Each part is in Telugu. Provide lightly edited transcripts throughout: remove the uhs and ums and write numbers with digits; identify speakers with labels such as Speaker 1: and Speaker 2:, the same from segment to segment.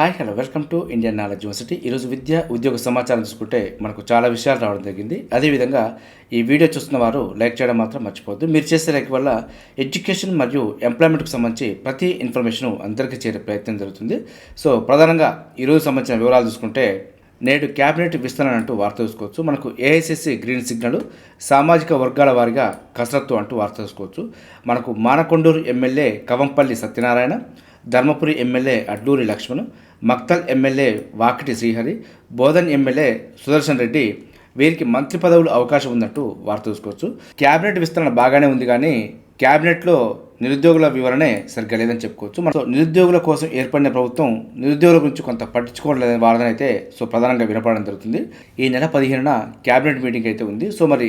Speaker 1: Hi hello welcome to Indian knowledge university. ఈరోజు విద్య ఉద్యోగ సమాచారం చూసుకుంటే మనకు చాలా విషయాలు రావడం జరిగింది. అదేవిధంగా ఈ వీడియో చూస్తున్న వారు లైక్ చేయడం మాత్రం మర్చిపోవద్దు. మీరు చేసే లైక్ వల్ల ఎడ్యుకేషన్ మరియు ఎంప్లాయ్మెంట్కి సంబంధించి ప్రతి ఇన్ఫర్మేషన్ అందరికీ చేరే ప్రయత్నం జరుగుతుంది. సో ప్రధానంగా ఈరోజు సంబంధించిన వివరాలు చూసుకుంటే నేడు క్యాబినెట్ విస్తరణ అంటూ వార్త చూసుకోవచ్చు. మనకు ఏఐసిసి గ్రీన్ సిగ్నల్, సామాజిక వర్గాల వారిగా కసరత్తు అంటూ వార్త చూసుకోవచ్చు. మనకు Manakondur MLA Kavvampalli Satyanarayana, Dharmapuri MLA Adluri Laxman, Makthal MLA Vakiti Srihari, Bodhan MLA Sudarshan Reddy వీరికి మంత్రి పదవులు అవకాశం ఉందంటూ వార్త చూసుకోవచ్చు. క్యాబినెట్ విస్తరణ బాగానే ఉంది, కానీ క్యాబినెట్లో నిరుద్యోగుల వివరణే సరిగ్గా లేదని చెప్పుకోవచ్చు. మన నిరుద్యోగుల కోసం ఏర్పడిన ప్రభుత్వం నిరుద్యోగుల గురించి కొంత పట్టించుకోవడం లేదని వాదన అయితే ప్రధానంగా వినపడడం జరుగుతుంది. ఈ నెల 15న క్యాబినెట్ మీటింగ్ అయితే ఉంది. సో మరి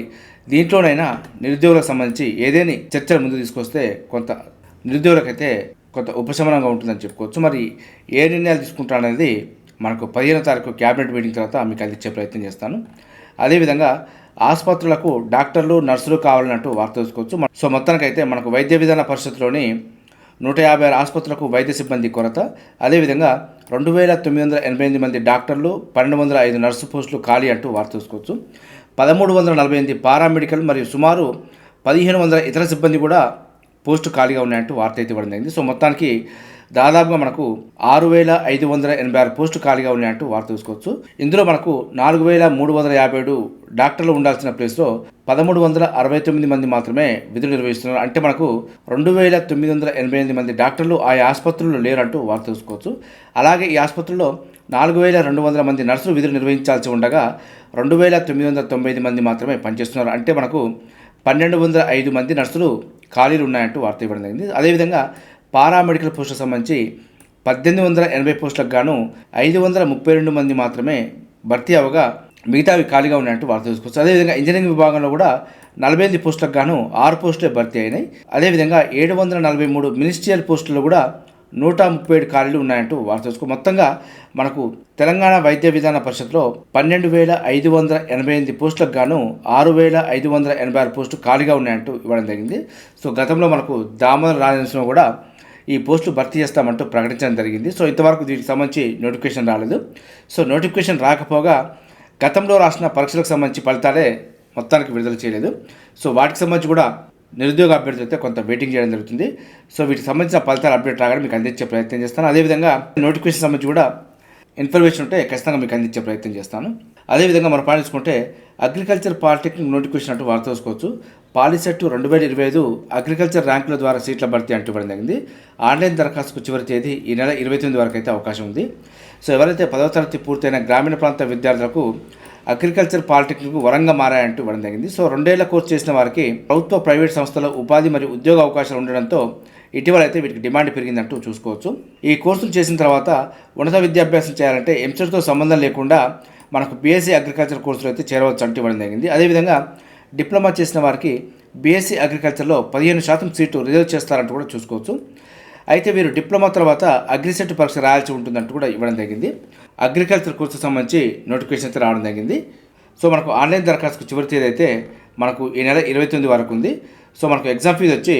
Speaker 1: దీంట్లోనైనా నిరుద్యోగులకు సంబంధించి ఏదేని చర్చలు ముందు తీసుకొస్తే కొంత నిరుద్యోగులకైతే కొంత ఉపశమనంగా ఉంటుందని చెప్పుకోవచ్చు. మరి ఏ నిర్ణయాలు తీసుకుంటారనేది మనకు 15వ తారీఖు క్యాబినెట్ మీటింగ్ తర్వాత మీకు అందించే ప్రయత్నం చేస్తాను. అదేవిధంగా ఆసుపత్రులకు డాక్టర్లు, నర్సులు కావాలన్నట్టు వార్త చూసుకోవచ్చు. సో మొత్తానికైతే మనకు వైద్య విధాన పరిషత్తులోని 156 ఆసుపత్రులకు వైద్య సిబ్బంది కొరత, అదేవిధంగా 2988 మంది డాక్టర్లు, 1205 నర్సు పోస్టులు ఖాళీ అంటూ వార్త చూసుకోవచ్చు. 1348 పారామెడికల్ మరియు సుమారు 1500 ఇతర సిబ్బంది కూడా పోస్టు ఖాళీగా ఉన్నాయంటూ వార్త అయితే ఇవ్వడం జరిగింది. సో మొత్తానికి దాదాపుగా మనకు 6586 పోస్టు ఖాళీగా ఉన్నాయంటూ వార్త చూసుకోవచ్చు. ఇందులో మనకు 4357 డాక్టర్లు ఉండాల్సిన ప్లేస్లో 1369 మంది మాత్రమే విధులు నిర్వహిస్తున్నారు. అంటే మనకు 2988 మంది డాక్టర్లు ఆయా ఆసుపత్రుల్లో లేరంటూ వార్త చూసుకోవచ్చు. అలాగే ఈ ఆసుపత్రుల్లో 4200 మంది నర్సులు విధులు నిర్వహించాల్సి ఉండగా 2995 మంది మాత్రమే పనిచేస్తున్నారు. అంటే మనకు 1205 మంది నర్సులు ఖాళీలు ఉన్నాయంటూ వార్త ఇవ్వడం జరిగింది. అదేవిధంగా పారామెడికల్ పోస్టులకు సంబంధించి 1880 పోస్టులకు గాను 532 మంది మాత్రమే భర్తీ అవగా మిగతావి ఖాళీగా ఉన్నాయంటూ వార్త చూసుకోవచ్చు. అదేవిధంగా ఇంజనీరింగ్ విభాగంలో కూడా 48 పోస్టులకు గాను 6 పోస్టులే భర్తీ అయినాయి. అదేవిధంగా 743 మినిస్ట్రియల్ పోస్టుల్లో కూడా 137 ఖాళీలు ఉన్నాయంటూ వార్త చూసుకో. మొత్తంగా మనకు తెలంగాణ వైద్య విధాన పరిషత్లో 12588 పోస్టులకు గాను 6586 పోస్టులు ఖాళీగా ఉన్నాయంటూ ఇవ్వడం జరిగింది. సో గతంలో మనకు దామోదర రాజేంద్ర కూడా ఈ పోస్టులు భర్తీ చేస్తామంటూ ప్రకటించడం జరిగింది. సో ఇంతవరకు దీనికి సంబంధించి నోటిఫికేషన్ రాలేదు. సో నోటిఫికేషన్ రాకపోగా గతంలో రాసిన పరీక్షలకు సంబంధించి ఫలితాలే మొత్తానికి విడుదల చేయలేదు. సో వాటికి సంబంధించి కూడా నిరుద్యోగ అభ్యర్థులు అయితే కొంత వెయిటింగ్ చేయడం జరుగుతుంది. సో వీటికి సంబంధించిన ఫలితాలు అప్డేట్ రాగానే మీకు అందించే ప్రయత్నం చేస్తాను. అదేవిధంగా నోటిఫికేషన్ సంబంధించి కూడా ఇన్ఫర్మేషన్ ఉంటే ఖచ్చితంగా మీకు అందించే ప్రయత్నం చేస్తాను. అదేవిధంగా మనం పాటించుకుంటే అగ్రికల్చర్ పాలిటెక్నిక్ నోటిఫికేషన్ అంటూ వార్త చూసుకోవచ్చు. పాలిసెట్ 2025 అగ్రికల్చర్ ర్యాంకుల ద్వారా సీట్ల భర్తీ అంటూ ఇవ్వడం జరిగింది. ఆన్లైన్ దరఖాస్తుకు చివరి తేదీ ఈ నెల 29 వరకు అయితే అవకాశం ఉంది. సో ఎవరైతే 10వ తరగతి పూర్తయిన గ్రామీణ ప్రాంత విద్యార్థులకు అగ్రికల్చర్ పాలిటెక్నిక్ వరంగా మారాయంటూ ఇవ్వడం జరిగింది. సో 2 ఏళ్ల కోర్సు చేసిన వారికి ప్రభుత్వ, ప్రైవేట్ సంస్థల ఉపాధి మరియు ఉద్యోగ అవకాశాలు ఉండడంతో ఇటీవల అయితే వీటికి డిమాండ్ పెరిగిందంటూ చూసుకోవచ్చు. ఈ కోర్సులు చేసిన తర్వాత ఉన్నత విద్యాభ్యాసం చేయాలంటే ఎంసెట్తో సంబంధం లేకుండా మనకు బీఎస్సీ అగ్రికల్చర్ కోర్సులు అయితే చేరవచ్చు అంటూ ఇవ్వడం జరిగింది. అదేవిధంగా డిప్లొమా చేసిన వారికి బీఎస్సీ అగ్రికల్చర్లో 15% సీటు రిజర్వ్ చేస్తారంటూ కూడా చూసుకోవచ్చు. అయితే వీరు డిప్లొమా తర్వాత అగ్రిసెట్ పరీక్ష రాయాల్సి ఉంటుందంటూ కూడా ఇవ్వడం జరిగింది. అగ్రికల్చర్ కోర్సుకు సంబంధించి నోటిఫికేషన్ అయితే రావడం జరిగింది. సో మనకు ఆన్లైన్ దరఖాస్తుకు చివరి తేదీ అయితే మనకు ఈ నెల 29 వరకు ఉంది. సో మనకు ఎగ్జామ్ ఫీజు వచ్చి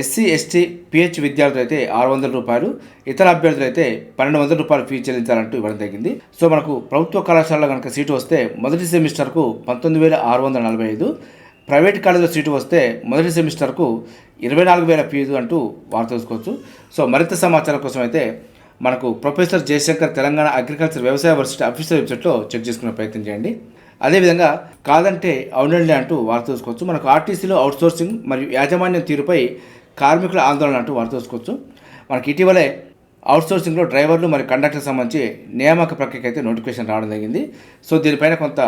Speaker 1: ఎస్సీ, ఎస్టీ, పిహెచ్ విద్యార్థులు అయితే 600 రూపాయలు, ఇతర అభ్యర్థులు అయితే 1200 రూపాయలు ఫీజు చెల్లించాలంటూ ఇవ్వడం జరిగింది. సో మనకు ప్రభుత్వ కళాశాలలో కనుక సీటు వస్తే మొదటి సెమిస్టర్కు 19645, ప్రైవేట్ కాలేజీలో సీటు వస్తే మొదటి సెమిస్టర్కు 24000 ఫీజు అంటూ వార్త చూసుకోవచ్చు. సో మరింత సమాచారం కోసం అయితే మనకు ప్రొఫెసర్ జయశంకర్ తెలంగాణ అగ్రికల్చర్ వ్యవసాయ యూనివర్సిటీ అఫీషియల్ వెబ్సైట్లో చెక్ చేసుకునే ప్రయత్నం చేయండి. అదేవిధంగా కాదంటే అవునండి అంటూ వార్త చూసుకోవచ్చు. మనకు ఆర్టీసీలో అవుట్సోర్సింగ్ మరియు యాజమాన్యం తీరుపై కార్మికుల ఆందోళన అంటూ వార్త చూసుకోవచ్చు. మనకి ఇటీవలే అవుట్సోర్సింగ్లో డ్రైవర్లు మరియు కండక్టర్కి సంబంధించి నియామక ప్రక్రియకి అయితే నోటిఫికేషన్ రావడం జరిగింది. సో దీనిపైన కొంత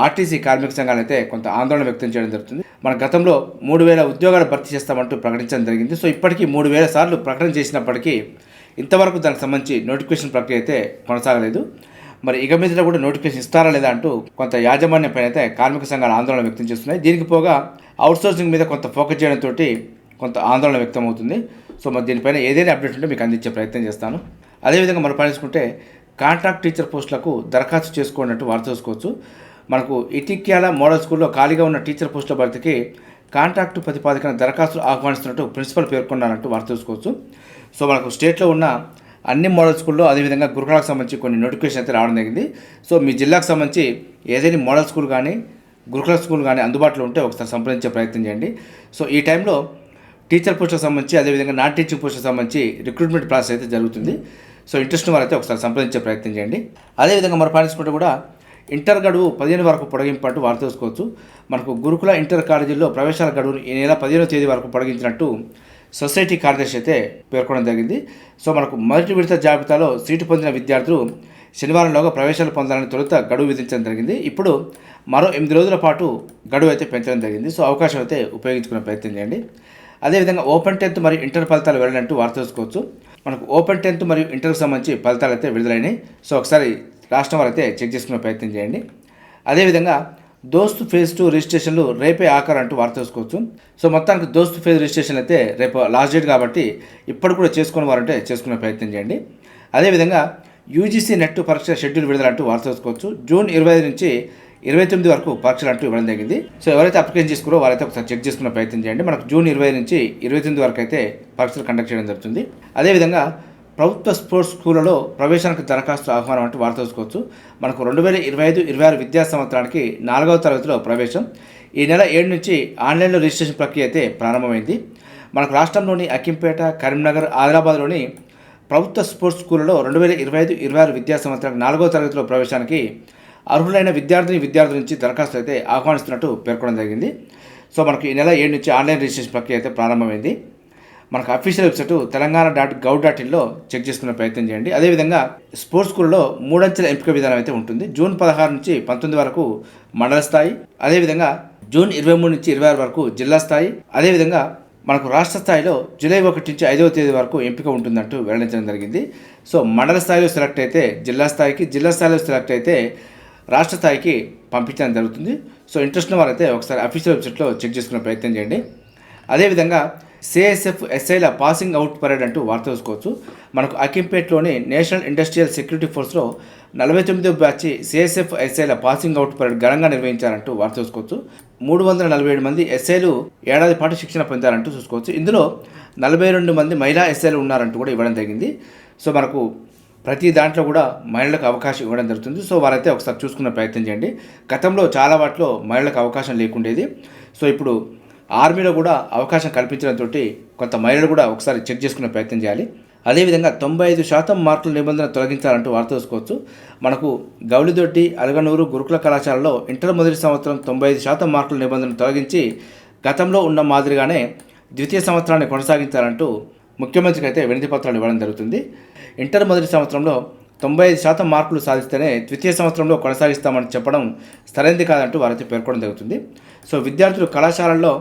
Speaker 1: ఆర్టీసీ కార్మిక సంఘాలు అయితే కొంత ఆందోళన వ్యక్తం చేయడం జరుగుతుంది. మన గతంలో 3000 ఉద్యోగాలు భర్తీ చేస్తామంటూ ప్రకటించడం జరిగింది. సో ఇప్పటికీ 3000 సార్లు ప్రకటన చేసినప్పటికీ ఇంతవరకు దానికి సంబంధించి నోటిఫికేషన్ ప్రక్రియ అయితే కొనసాగలేదు. మరి ఇక మీద కూడా నోటిఫికేషన్ ఇస్తారా లేదా అంటూ కొంత యాజమాన్యం పైన అయితే కార్మిక సంఘాలు ఆందోళన వ్యక్తం చేస్తున్నాయి. దీనికి పోగా అవుట్సోర్సింగ్ మీద కొంత ఫోకస్ చేయడంతో కొంత ఆందోళన వ్యక్తం అవుతుంది. సో మరి దీనిపైన ఏదైనా అప్డేట్ ఉంటే మీకు అందించే ప్రయత్నం చేస్తాను. అదేవిధంగా మనం పాటించుకుంటే కాంట్రాక్ట్ టీచర్ పోస్టులకు దరఖాస్తు చేసుకోవాలంటూ వార్త చూసుకోవచ్చు. మనకు ఇటిక్యాల మోడల్ స్కూల్లో ఖాళీగా ఉన్న టీచర్ పోస్టుల భర్తీకి కాంట్రాక్టు ప్రతిపాదికన దరఖాస్తులు ఆహ్వానిస్తున్నట్టు ప్రిన్సిపల్ పేర్కొన్నారంటూ వార్త చూసుకోవచ్చు. సో మనకు స్టేట్లో ఉన్న అన్ని మోడల్ స్కూల్లో అదేవిధంగా గురుకులాలకు సంబంధించి కొన్ని నోటిఫికేషన్ అయితే రావడం జరిగింది. సో మీ జిల్లాకు సంబంధించి ఏదైనా మోడల్ స్కూల్ కానీ గురుకుల స్కూల్ కానీ అందుబాటులో ఉంటే ఒకసారి సంప్రదించే ప్రయత్నం చేయండి. సో ఈ టైంలో టీచర్ పోస్టులకు సంబంధించి అదేవిధంగా నాన్ టీచింగ్ పోస్టులకు సంబంధించి రిక్రూట్మెంట్ ప్రాసెస్ అయితే జరుగుతుంది. సో ఇంట్రెస్ట్ వారైతే ఒకసారి సంప్రదించే ప్రయత్నం చేయండి. అదేవిధంగా మనం పాటించుకుంటే కూడా ఇంటర్ గడువు 15 వరకు పొడిగింపు అంటూ వార్త తెలుసుకోవచ్చు. మనకు గురుకుల ఇంటర్ కాలేజీల్లో ప్రవేశాల గడువును ఈ నెల 15వ తేదీ వరకు పొడిగించినట్టు సొసైటీ కార్యదర్శి అయితే పేర్కొనడం జరిగింది. సో మనకు మొదటి విడత జాబితాలో సీటు పొందిన విద్యార్థులు శనివారంలోగా ప్రవేశాలు పొందాలని తొలుత గడువు విధించడం జరిగింది. ఇప్పుడు మరో 8 రోజుల పాటు గడువు అయితే పెంచడం జరిగింది. సో అవకాశం అయితే ఉపయోగించుకునే ప్రయత్నం చేయండి. అదేవిధంగా ఓపెన్ 10th మరియు ఇంటర్ ఫలితాలు వెళ్ళినట్టు వార్త తెలుసుకోవచ్చు. మనకు ఓపెన్ 10th మరియు ఇంటర్కి సంబంధించి ఫలితాలు అయితే విడుదలైనాయి. సో ఒకసారి రాష్ట్రం వారు అయితే చెక్ చేసుకునే ప్రయత్నం చేయండి. అదేవిధంగా దోస్త్ ఫేజ్ 2 రిజిస్ట్రేషన్లు రేపే ఆఖరు అంటూ వార్త తెలుసుకోవచ్చు. సో మొత్తానికి దోస్త్ ఫేజ్ రిజిస్ట్రేషన్ అయితే రేపు లాస్ట్ డేట్ కాబట్టి ఇప్పుడు కూడా చేసుకునే వారంటే చేసుకునే ప్రయత్నం చేయండి. అదేవిధంగా యూజీసీ నెట్ పరీక్ష షెడ్యూల్ విడుదలంటూ వార్త తెలుసుకోవచ్చు. జూన్ 25 నుంచి 29 వరకు పరీక్షలు అంటూ ఇవ్వడం జరిగింది. సో ఎవరైతే అప్లికేషన్ చేసుకున్నారో వారైతే ఒకసారి చెక్ చేసుకునే ప్రయత్నం చేయండి. మనకు జూన్ 25 నుంచి 29 వరకు అయితే పరీక్షలు కండక్ట్ చేయడం జరుగుతుంది. అదేవిధంగా ప్రభుత్వ స్పోర్ట్స్ స్కూళ్ళలో ప్రవేశానికి దరఖాస్తు ఆహ్వానం అంటూ వార్త తెలుసుకోవచ్చు. మనకు 2025-26 విద్యా సంవత్సరానికి 4వ తరగతిలో ప్రవేశం ఈ నెల 7 నుంచి ఆన్లైన్లో రిజిస్ట్రేషన్ ప్రక్రియ అయితే ప్రారంభమైంది. మనకు రాష్ట్రంలోని అక్కింపేట, కరీంనగర్, ఆదిలాబాద్లోని ప్రభుత్వ స్పోర్ట్స్ స్కూళ్ళలో 2025-26 విద్యా సంవత్సరానికి 4వ తరగతిలో ప్రవేశానికి అర్హులైన విద్యార్థుల నుంచి దరఖాస్తు అయితే ఆహ్వానిస్తున్నట్టు పేర్కొనడం జరిగింది. సో మనకి ఈ నెల 7 నుంచి ఆన్లైన్ రిజిస్ట్రేషన్ ప్రక్రియ అయితే ప్రారంభమైంది. మనకు అఫీషియల్ వెబ్సైట్ telangaana.gov.in చెక్ చేసుకునే ప్రయత్నం చేయండి. అదేవిధంగా స్పోర్ట్స్ స్కూల్లో 3 అంచెల ఎంపిక విధానం అయితే ఉంటుంది. జూన్ 16 నుంచి 19 వరకు మండల స్థాయి, అదేవిధంగా జూన్ 23 నుంచి 26 వరకు జిల్లా స్థాయి, అదేవిధంగా మనకు రాష్ట్ర స్థాయిలో జూలై 1 నుంచి 5వ తేదీ వరకు ఎంపిక ఉంటుందంటూ వెల్లడించడం జరిగింది. సో మండల స్థాయిలో సెలెక్ట్ అయితే జిల్లా స్థాయికి, జిల్లా స్థాయిలో సెలెక్ట్ అయితే రాష్ట్ర స్థాయికి పంపించడం జరుగుతుంది. సో ఇంట్రెస్ట్ ఉన్న వారైతే ఒకసారి అఫీషియల్ వెబ్సైట్లో చెక్ చేసుకునే ప్రయత్నం చేయండి. అదేవిధంగా సిఐఎస్ఎఫ్ ఎస్ఐల పాసింగ్ అవుట్ పరేడ్ అంటూ వార్త తెలుసుకోవచ్చు. మనకు అకింపేట్లోని నేషనల్ ఇండస్ట్రియల్ సెక్యూరిటీ ఫోర్స్లో 49వ బ్యాచ్ సిఐఎస్ఎఫ్ ఎస్ఐల పాసింగ్ అవుట్ పరేడ్ ఘనంగా నిర్వహించారంటూ వార్త తెలుసుకోవచ్చు. 347 మంది ఎస్ఐలు ఏడాది పాటు శిక్షణ పొందారంటూ చూసుకోవచ్చు. ఇందులో 42 మంది మహిళా ఎస్ఐలు ఉన్నారంటూ కూడా ఇవ్వడం జరిగింది. సో మనకు ప్రతి దాంట్లో కూడా మహిళలకు అవకాశం ఇవ్వడం జరుగుతుంది. సో వారైతే ఒకసారి చూసుకునే ప్రయత్నం చేయండి. గతంలో చాలా వాటిలో మహిళలకు అవకాశం లేకుండేది. సో ఇప్పుడు ఆర్మీలో కూడా అవకాశం కల్పించడంతో కొంత మహిళలు కూడా ఒకసారి చెక్ చేసుకునే ప్రయత్నం చేయాలి. అదేవిధంగా 95% మార్కుల నిబంధన తొలగించాలంటూ వార్త తెలుసుకోవచ్చు. మనకు గౌలిదొడ్డి, అలగనూరు గురుకుల కళాశాలలో ఇంటర్ మొదటి సంవత్సరం 95% మార్కుల నిబంధన తొలగించి గతంలో ఉన్న మాదిరిగానే ద్వితీయ సంవత్సరాన్ని కొనసాగించాలంటూ ముఖ్యమంత్రికి అయితే వినతి పత్రాలు ఇవ్వడం జరుగుతుంది. ఇంటర్ మొదటి సంవత్సరంలో 95% మార్కులు సాధిస్తేనే ద్వితీయ సంవత్సరంలో కొనసాగిస్తామని చెప్పడం సరైనది కాదంటూ వారైతే పేర్కొనడం జరుగుతుంది. సో విద్యార్థులు కళాశాలల్లో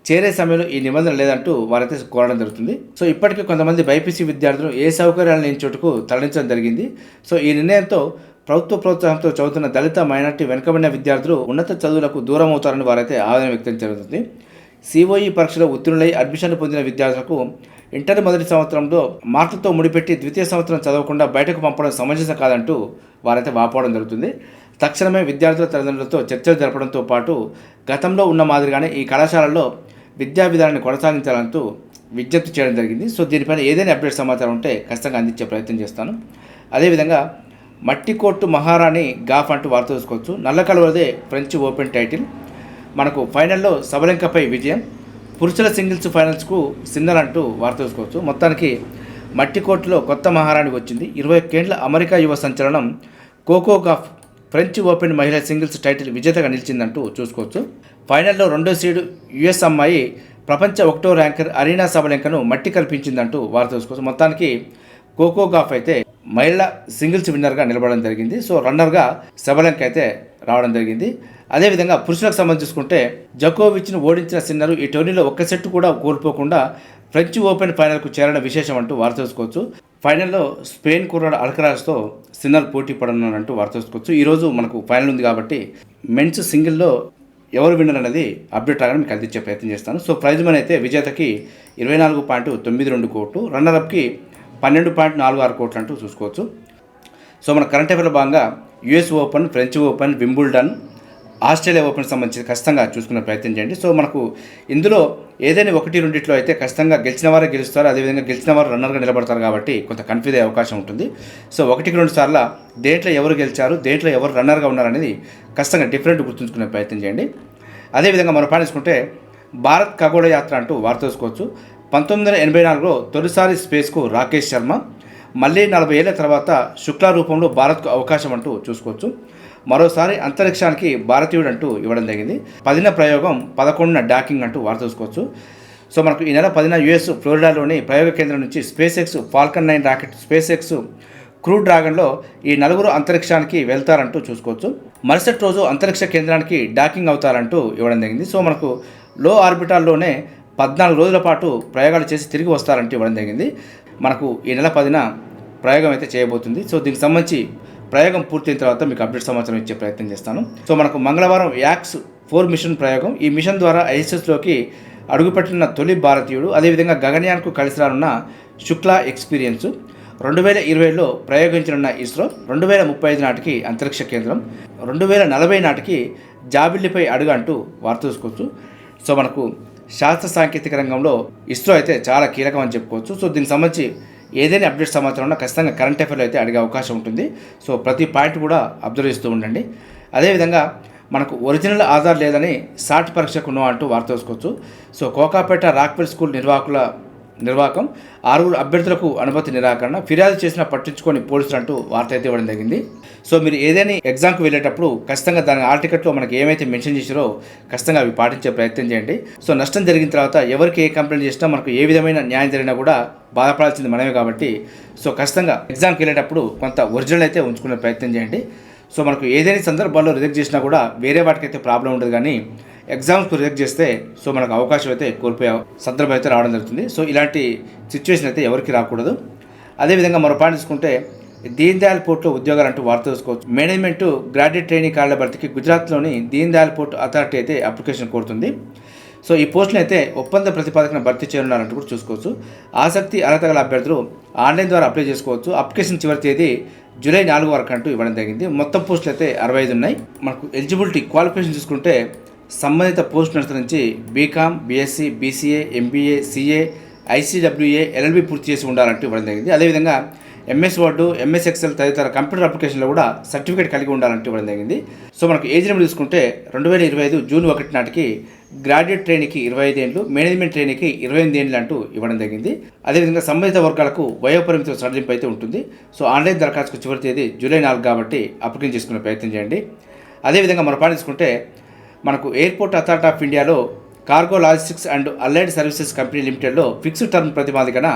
Speaker 1: చేరే సమయంలో ఈ నిబంధన లేదంటూ వారైతే కోరడం జరుగుతుంది. సో ఇప్పటికీ కొంతమంది బైపీసీ విద్యార్థులు ఏ సౌకర్యాలు లేని చోటుకు తరలించడం జరిగింది. సో ఈ నిర్ణయంతో ప్రభుత్వ ప్రోత్సాహంతో చదువుతున్న దళిత, మైనార్టీ, వెనుకబడిన విద్యార్థులు ఉన్నత చదువులకు దూరం అవుతారని వారైతే ఆవేదన వ్యక్తం జరుగుతుంది. సిఓఈ పరీక్షలో ఉత్తీర్ణులై అడ్మిషన్ పొందిన విద్యార్థులకు ఇంటర్ మొదటి సంవత్సరంలో మార్కులతో ముడిపెట్టి ద్వితీయ సంవత్సరం చదవకుండా బయటకు పంపడం సమంజసం కాదంటూ వారైతే వాపోవడం జరుగుతుంది. తక్షణమే విద్యార్థుల తల్లిదండ్రులతో చర్చలు జరపడంతో పాటు గతంలో ఉన్న మాదిరిగానే ఈ కళాశాలల్లో విద్యా విధానాన్ని కొనసాగించాలంటూ విజ్ఞప్తి చేయడం జరిగింది. సో దీనిపైన ఏదైనా అప్డేట్ సమాచారం ఉంటే ఖచ్చితంగా అందించే ప్రయత్నం చేస్తాను. అదేవిధంగా మట్టి కోర్టు మహారాణి గాఫ్ అంటూ వార్త చూసుకోవచ్చు. నల్లకలువదే ఫ్రెంచ్ ఓపెన్ టైటిల్. మనకు ఫైనల్లో సబలంకపై విజయం, పురుషుల సింగిల్స్ ఫైనల్స్కు సిన్నర్ అంటూ వార్త చూసుకోవచ్చు. మొత్తానికి మట్టి కోర్టులో కొత్త మహారాణి వచ్చింది. 21 ఏళ్ల అమెరికా యువ సంచలనం కోకో గాఫ్ ఫ్రెంచ్ ఓపెన్ మహిళా సింగిల్స్ టైటిల్ విజేతగా నిలిచిందంటూ చూసుకోవచ్చు. ఫైనల్లో 2వ సీడ్ యుఎస్ అమ్మాయి ప్రపంచ 1వ ర్యాంకర్ అరీనా సబలెంకను మట్టి కల్పించిందంటూ వార్త చూసుకోవచ్చు. మొత్తానికి కోకో గాఫ్ అయితే మహిళా సింగిల్స్ విన్నర్గా నిలబడడం జరిగింది. సో రన్నర్గా సబలెంక అయితే రావడం జరిగింది. అదేవిధంగా పురుషులకు సంబంధించి చూసుకుంటే జకోవిచ్ను ఓడించిన సిన్నర్ ఈ టోర్నీలో ఒక్క సెట్ కూడా కోల్పోకుండా ఫ్రెంచ్ ఓపెన్ ఫైనల్కు చేరడం విశేషం అంటూ వార్త చూసుకోవచ్చు. ఫైనల్లో స్పెయిన్ కుర్రాడు అల్కరాజ్తో సిన్నర్ పోటీ పడనున్నట్టు వార్త చూసుకోవచ్చు. ఈరోజు మనకు ఫైనల్ ఉంది కాబట్టి మెన్స్ సింగిల్లో ఎవరు విన్నర్ అనేది అప్డేట్ రాగానే మీకు అందించే ప్రయత్నం చేస్తాను. సో ప్రైజ్ మనీ అయితే విజేతకి 24.92 కోట్లు, రన్నర్అప్కి 12.46 కోట్లు అంటూ చూసుకోవచ్చు. సో మన కరెంట్ అఫైర్లో భాగంగా US open, French open, Wimbledon, Australia open సంబంధించి ఖచ్చితంగా చూసుకునే ప్రయత్నం చేయండి. సో మనకు ఇందులో ఏదైనా 1-2 అయితే ఖచ్చితంగా గెలిచిన వారే గెలుస్తారు, అదేవిధంగా గెలిచిన వారు రన్నర్గా నిలబడతారు కాబట్టి కొంత కన్ఫ్యూజ్ అయ్యే అవకాశం ఉంటుంది. సో 1-2 సార్ల దేంట్లో ఎవరు గెలిచారు, దేంట్లో ఎవరు రన్నర్గా ఉన్నారనేది ఖచ్చితంగా డిఫరెంట్ గుర్తుంచుకునే ప్రయత్నం చేయండి. అదేవిధంగా మనం పాటించుకుంటే భారత్ ఖగోళ యాత్ర అంటూ వార్త చూసుకోవచ్చు. 1984లో తొలిసారి స్పేస్కు రాకేష్ శర్మ, మళ్ళీ 40 ఏళ్ల తర్వాత శుక్లా రూపంలో భారత్కు అవకాశం అంటూ చూసుకోవచ్చు. మరోసారి అంతరిక్షానికి భారతీయుడు అంటూ ఇవ్వడం జరిగింది. 10వ ప్రయోగం 11న డాకింగ్ అంటూ వార్త చూసుకోవచ్చు. సో మనకు ఈ నెల 10న యుఎస్ ఫ్లోరిడాలోని ప్రయోగ కేంద్రం నుంచి SpaceX Falcon 9 rocket, SpaceX crew డ్రాగన్లో ఈ 4 అంతరిక్షానికి వెళ్తారంటూ చూసుకోవచ్చు. మరుసటి రోజు అంతరిక్ష కేంద్రానికి డాకింగ్ అవుతారంటూ ఇవ్వడం జరిగింది. సో మనకు లో ఆర్బిటాల్లోనే 14 రోజుల పాటు ప్రయోగాలు చేసి తిరిగి వస్తారంటూ ఇవ్వడం జరిగింది. మనకు ఈ నెల 10న ప్రయోగం అయితే చేయబోతుంది. సో దీనికి సంబంధించి ప్రయోగం పూర్తయిన తర్వాత మీకు అప్డేట్ సమాచారం ఇచ్చే ప్రయత్నం చేస్తాను. సో మనకు మంగళవారం యాక్స్ 4 మిషన్ ప్రయోగం, ఈ మిషన్ ద్వారా ఐఎస్ఎస్లోకి అడుగుపెట్టిన తొలి భారతీయుడు, అదేవిధంగా గగనయాన్కు కలిసి రానున్న శుక్లా ఎక్స్పీరియన్స్, 2020లో ప్రయోగించనున్న ఇస్రో, 2035 నాటికి అంతరిక్ష కేంద్రం, 2040 నాటికి జాబిల్లిపై అడుగు అంటూ వార్త చూసుకోవచ్చు. సో మనకు శాస్త్ర సాంకేతిక రంగంలో ఇస్రో అయితే చాలా కీలకం అని చెప్పుకోవచ్చు. సో దీనికి సంబంధించి ఏదైనా అప్డేట్ సమాచారం ఉన్నా ఖచ్చితంగా కరెంట్ అఫైర్లో అయితే అడిగే అవకాశం ఉంటుంది. సో ప్రతి పాయింట్ కూడా అబ్జర్వ్ చేస్తూ ఉండండి. అదేవిధంగా మనకు ఒరిజినల్ ఆధార్ లేదని సాట్ పరీక్షకు నో అంటూ వార్త చూసుకోవచ్చు. సో కోకాపేట రాక్వెల్ స్కూల్ నిర్వాహకం 6 అభ్యర్థులకు అనుమతి నిరాకరణ, ఫిర్యాదు చేసినా పట్టించుకొని పోలీసులు అంటూ వార్త అయితే ఇవ్వడం జరిగింది. సో మీరు ఏదైనా ఎగ్జామ్కి వెళ్ళేటప్పుడు ఖచ్చితంగా దాని ఆల్ టికెట్లో మనకి ఏమైతే మెన్షన్ చేసారో ఖచ్చితంగా అవి పాటించే ప్రయత్నం చేయండి. సో నష్టం జరిగిన తర్వాత ఎవరికి ఏ కంప్లైంట్ చేసినా మనకు ఏ విధమైన న్యాయం జరిగినా కూడా బాధపడాల్సింది మనమే కాబట్టి సో ఖచ్చితంగా ఎగ్జామ్కి వెళ్ళేటప్పుడు కొంత ఒరిజినల్ అయితే ఉంచుకునే ప్రయత్నం చేయండి. సో మనకు ఏదైనా సందర్భాల్లో రిజెక్ట్ చేసినా కూడా వేరే వాటికైతే ప్రాబ్లం ఉండదు, కానీ ఎగ్జామ్స్కు రిజెక్ట్ చేస్తే సో మనకు అవకాశం అయితే కోల్పోయే సందర్భం అయితే రావడం జరుగుతుంది. సో ఇలాంటి సిచ్యువేషన్ అయితే ఎవరికి రాకూడదు. అదేవిధంగా మరో పాయింట్ తీసుకుంటే దీన్ దయాళ్ పోర్ట్లో ఉద్యోగాలు అంటూ వార్త చూసుకోవచ్చు. మేనేజ్మెంట్ గ్రాడ్యుయేట్ ట్రైనింగ్ కార్డుల భర్తీకి గుజరాత్లోని దీన్ దయాళ్ పోర్ట్ అథారిటీ అయితే అప్లికేషన్ కోరుతుంది. సో ఈ పోస్టులు అయితే ఒప్పంద ప్రతిపాదకన భర్తీ చేయనున్నారంటూ కూడా చూసుకోవచ్చు. ఆసక్తి అర్హత గల అభ్యర్థులు ఆన్లైన్ ద్వారా అప్లై చేసుకోవచ్చు. అప్లికేషన్ చివరి తేదీ జూలై 4 వరకు అంటూ ఇవ్వడం జరిగింది. మొత్తం పోస్టులు అయితే 65 ఉన్నాయి. మనకు ఎలిజిబిలిటీ క్వాలిఫికేషన్ చూసుకుంటే సంబంధిత పోస్టును అనుసరించి BCom, BSc, BCA, MBA, CA, ICWA, LLB పూర్తి చేసి ఉండాలంటూ ఇవ్వడం జరిగింది. అదేవిధంగా ఎంఎస్ వర్డ్, ఎంఎస్ ఎక్సెల్ తదితర కంప్యూటర్ అప్లికేషన్లో కూడా సర్టిఫికేట్ కలిగి ఉండాలంటూ ఇవ్వడం జరిగింది. సో మనకు ఏజ్ లిమిట్ చూసుకుంటే 2025 జూన్ 1 నాటికి గ్రాడ్యుయేట్ ట్రైనీకి 25 ఏళ్ళు, మేనేజ్మెంట్ ట్రైనీకి 28 ఏళ్ళు అంటూ ఇవ్వడం జరిగింది. అదేవిధంగా సంబంధిత వర్గాలకు వయోపరిమితి సడలింపు అయితే ఉంటుంది. సో ఆన్లైన్ దరఖాస్తుకు చివరి తేదీ జూలై 4 కాబట్టి అప్లికేషన్ చేసుకునే ప్రయత్నం చేయండి. అదేవిధంగా మనం పాటించుకుంటే మనకు ఎయిర్పోర్ట్ అథారిటీ ఆఫ్ ఇండియాలో cargo logistics and allied services company లిమిటెడ్లో ఫిక్స్డ్ టర్మ్ ప్రతిపాదికన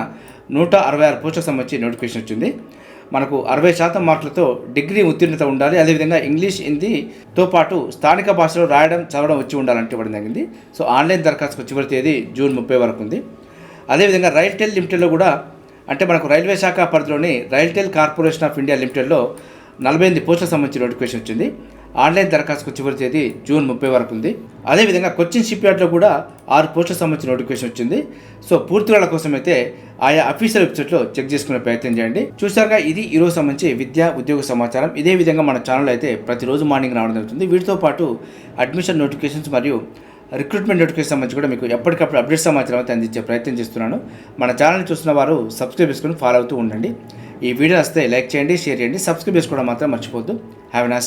Speaker 1: 166 పోస్టులకు సంబంధించి నోటిఫికేషన్ వచ్చింది. మనకు 60% మార్కులతో డిగ్రీ ఉత్తీర్ణత ఉండాలి. అదేవిధంగా ఇంగ్లీష్, హిందీతో పాటు స్థానిక భాషలో రాయడం, చదవడం వచ్చి ఉండాలంటే ఇవ్వడం జరిగింది. సో ఆన్లైన్ దరఖాస్తుకు చివరి తేదీ జూన్ 30 వరకు ఉంది. అదేవిధంగా రైల్టెల్ లిమిటెడ్లో కూడా అంటే మనకు రైల్వే శాఖ పరిధిలోని రైల్టెల్ కార్పొరేషన్ ఆఫ్ ఇండియా లిమిటెడ్లో 48 పోస్టులకు సంబంధించి నోటిఫికేషన్ వచ్చింది. ఆన్లైన్ దరఖాస్తుకు చివరి తేదీ జూన్ 30 వరకు ఉంది. అదేవిధంగా కొచ్చిన్ షిప్ యార్డ్లో కూడా 6 పోస్టులకు సంబంధించిన నోటిఫికేషన్ వచ్చింది. సో పూర్తి వాళ్ళ కోసం అయితే ఆయా అఫీషియల్ వెబ్సైట్లో చెక్ చేసుకునే ప్రయత్నం చేయండి. చూసారుగా, ఇది ఈరోజు సంబంధించి విద్యా ఉద్యోగ సమాచారం. ఇదే విధంగా మన ఛానల్ అయితే ప్రతిరోజు మార్నింగ్ రావడం జరుగుతుంది. వీటితో పాటు అడ్మిషన్ నోటిఫికేషన్స్ మరియు రిక్రూట్మెంట్ నోటిఫికేషన్ సంబంధించి కూడా మీకు ఎప్పటికప్పుడు అప్డేట్ సమాచారం అయితే అందించే ప్రయత్నం చేస్తున్నాను. మన ఛానల్ని చూస్తున్న వారు సబ్స్క్రైబ్ చేసుకుని ఫాలో అవుతూ ఉండండి. ఈ వీడియో వస్తే లైక్ చేయండి, షేర్ చేయండి, సబ్స్క్రైబ్ చేసుకోవడం మాత్రం మర్చిపోద్దు. Have a nice day.